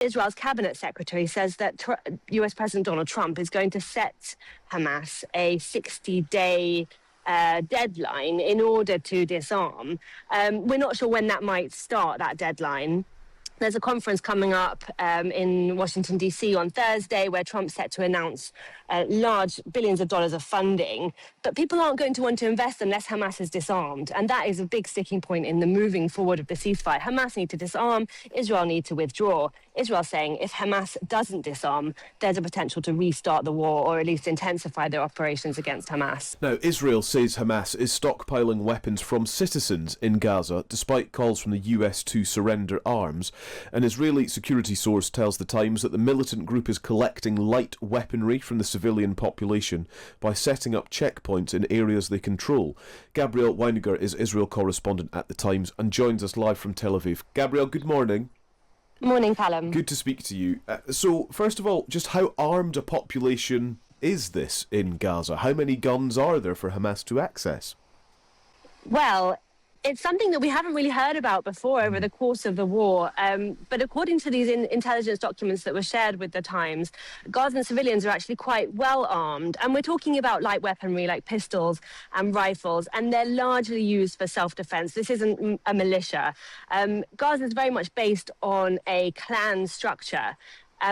Israel's cabinet secretary says that US President Donald Trump is going to set Hamas a 60-day deadline in order to disarm. We're not sure when that might start, that deadline. There's a conference coming up in Washington, D.C. on Thursday where Trump's set to announce large billions of dollars of funding. But people aren't going to want to invest unless Hamas is disarmed. And that is a big sticking point in the moving forward of the ceasefire. Hamas need to disarm. Israel need to withdraw. Israel saying if Hamas doesn't disarm, there's a potential to restart the war or at least intensify their operations against Hamas. Now, Israel says Hamas is stockpiling weapons from citizens in Gaza, despite calls from the US to surrender arms. An Israeli security source tells The Times that the militant group is collecting light weaponry from the civilian population by setting up checkpoints in areas they control. Gabrielle Weiniger is Israel correspondent at The Times and joins us live from Tel Aviv. Gabrielle, good morning. Morning, Calum. Good to speak to you. So, first of all, just how armed a population is this in Gaza? How many guns are there for Hamas to access? Well, it's something that we haven't really heard about before over the course of the war. But according to these intelligence documents that were shared with The Times, Gazan civilians are actually quite well armed. And we're talking about light weaponry like pistols and rifles, and they're largely used for self-defense. This isn't a militia. Gaza is very much based on a clan structure.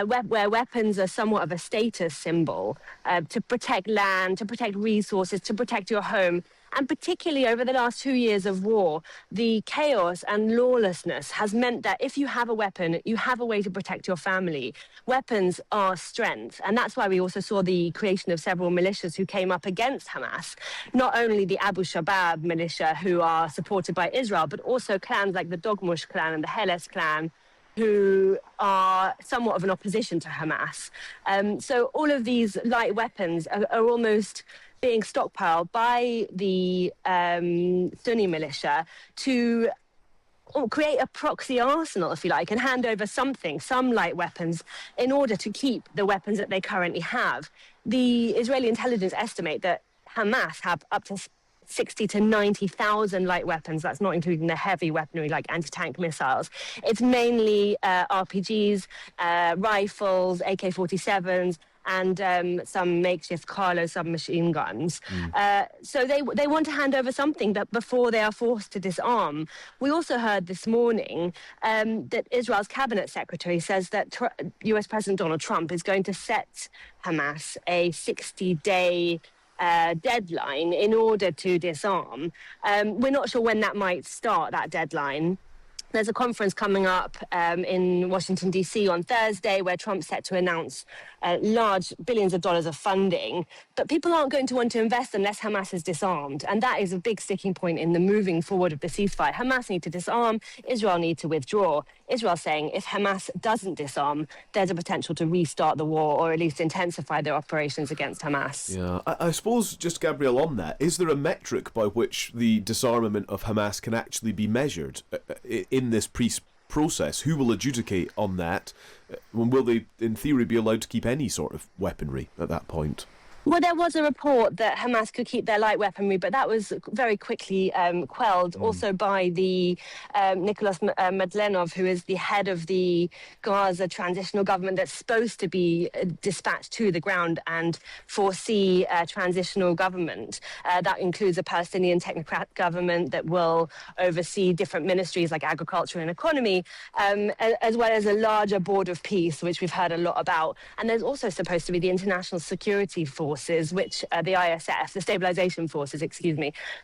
Where weapons are somewhat of a status symbol to protect land, to protect resources, to protect your home. And particularly over the last 2 years of war, the chaos and lawlessness has meant that if you have a weapon, you have a way to protect your family. Weapons are strength. And that's why we also saw the creation of several militias who came up against Hamas. Not only the Abu Shabab militia, who are supported by Israel, but also clans like the Dogmush clan and the Heles clan, who are somewhat of an opposition to Hamas. So all of these light weapons are almost being stockpiled by the Sunni militia to create a proxy arsenal, if you like, and hand over some light weapons, in order to keep the weapons that they currently have. The Israeli intelligence estimate that Hamas have up to 60 to 90,000 light weapons. That's not including the heavy weaponry like anti-tank missiles. It's mainly RPGs, rifles, AK-47s, and some makeshift Carlo submachine guns. So they want to hand over something before they are forced to disarm. We also heard this morning that Israel's cabinet secretary says that US President Donald Trump is going to set Hamas a 60-day deadline in order to disarm. We're not sure when that might start, that deadline. There's a conference coming up in Washington, D.C. on Thursday where Trump's set to announce large billions of dollars of funding. But people aren't going to want to invest unless Hamas is disarmed. And that is a big sticking point in the moving forward of the ceasefire. Hamas need to disarm. Israel need to withdraw. Israel saying if Hamas doesn't disarm, there's a potential to restart the war or at least intensify their operations against Hamas. Yeah, I suppose, just Gabrielle, on that, is there a metric by which the disarmament of Hamas can actually be measured in this process? Who will adjudicate on that? Will they, in theory, be allowed to keep any sort of weaponry at that point? Well, there was a report that Hamas could keep their light weaponry, but that was very quickly quelled also by the Nicholas Madlenov, who is the head of the Gaza transitional government that's supposed to be dispatched to the ground and foresee a transitional government. That includes a Palestinian technocrat government that will oversee different ministries like agriculture and economy, as well as a larger board of peace, which we've heard a lot about. And there's also supposed to be the International Security Forces, which the ISF, the Stabilization Forces,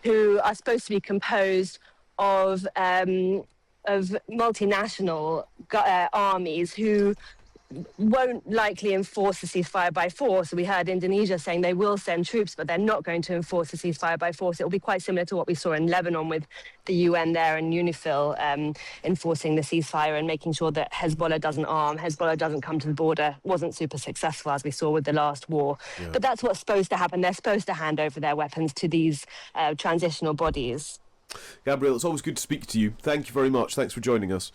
who are supposed to be composed of multinational armies who won't likely enforce the ceasefire by force. We heard Indonesia saying they will send troops, but they're not going to enforce the ceasefire by force. It will be quite similar to what we saw in Lebanon with the UN there and UNIFIL enforcing the ceasefire and making sure that Hezbollah doesn't arm, Hezbollah doesn't come to the border. Wasn't super successful, as we saw with the last war. Yeah. But that's what's supposed to happen. They're supposed to hand over their weapons to these transitional bodies. Gabrielle, it's always good to speak to you. Thank you very much. Thanks for joining us.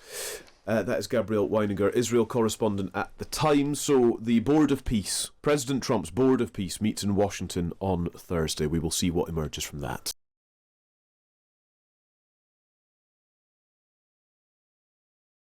That is Gabrielle Weiniger, Israel correspondent at The Times. So the Board of Peace, President Trump's Board of Peace, meets in Washington on Thursday. We will see what emerges from that.